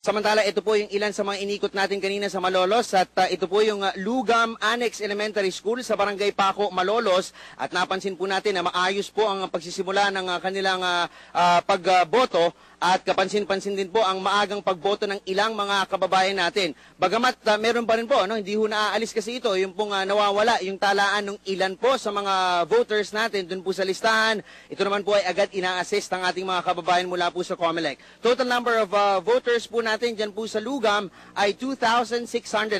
Samantala, ito po yung ilan sa mga inikot natin kanina sa Malolos at ito po yung Lugam Annex Elementary School sa Barangay Paco, Malolos at napansin po natin na maayos po ang pagsisimula ng kanilang pagboto at kapansin-pansin din po ang maagang pagboto ng ilang mga kababayan natin. Bagamat meron pa rin po, hindi ho naaalis kasi ito, yung pong nawawala yung talaan ng ilan po sa mga voters natin dun po sa listahan. Ito naman po ay agad ina-assist ng ating mga kababayan mula po sa COMELEC. Total number of voters po natin dyan po sa Lugam ay 2,600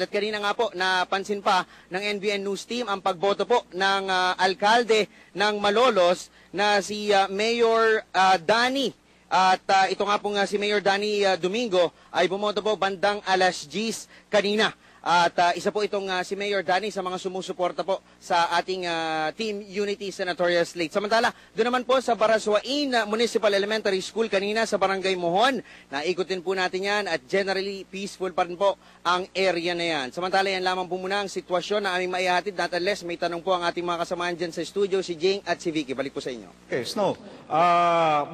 at kanina nga po napansin pa ng NBN News Team ang pagboto po ng alkalde ng Malolos na si Mayor Danny. At ito nga pong si Mayor Danny Domingo ay bumoto po bandang alas 10 kanina. At isa po itong si Mayor Danny sa mga sumusuporta po sa ating Team Unity Senatorial Slate. Samantala, doon naman po sa Baraswain Municipal Elementary School kanina sa Barangay Mohon, naikutin po natin yan at generally peaceful pa rin po ang area na yan. Samantala, yan lamang po muna ang sitwasyon na aming maihatid. Not unless may tanong po ang ating mga kasamahan dyan sa studio, si Jing at si Vicky. Balik po sa inyo. Okay, Snow.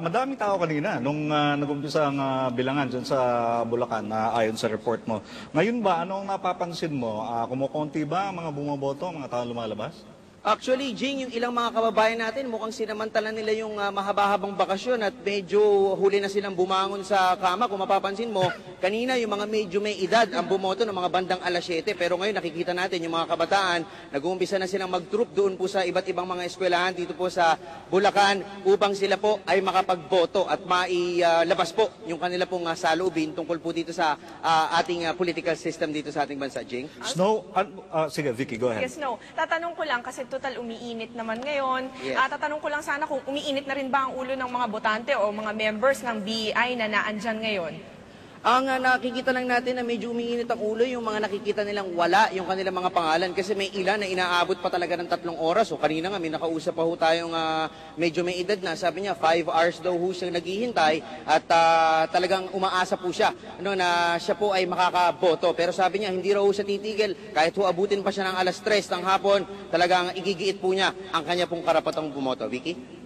Madaming tao kanina nung nag-umpisa ang bilangan dyan sa Bulacan ayon sa report mo. Ngayon ba, anong napapansin mo? Kumukonti ba ang mga bumoboto, mga tao lumalabas? Actually, Jing, yung ilang mga kababayan natin, mukhang sinamantala nila yung mahaba-habang bakasyon at medyo huli na silang bumangon sa kama. Kung mapapansin mo, kanina yung mga medyo may edad ang bumoto ng mga bandang alas 7. Pero ngayon nakikita natin yung mga kabataan, nag-uumpisa na silang mag-troop doon po sa iba't ibang mga eskwelahan dito po sa Bulacan upang sila po ay makapagboto at mailabas po yung kanila pong salubin tungkol po dito sa ating political system dito sa ating bansa, Jing. Snow, sige Vicky, go ahead. Yes, no. Tatanong ko lang kasi total umiinit naman ngayon. Yes. Tatanong ko lang sana kung umiinit na rin ba ang ulo ng mga botante o mga members ng BEI na naandyan ngayon? Ang nakikita lang natin na medyo umiinit ang ulo yung mga nakikita nilang wala yung kanilang mga pangalan kasi may ilan na inaabot pa talaga ng 3 oras. O kanina nga may nakausap pa ho tayong medyo may edad na. Sabi niya 5 hours daw ho siyang naghihintay at talagang umaasa po siya na siya po ay makakaboto. Pero sabi niya hindi raw ho siya titigil. Kahit ho abutin pa siya ng alas 3 ng hapon, talagang igigiit po niya ang kanya pong karapatang bumoto. Vicky?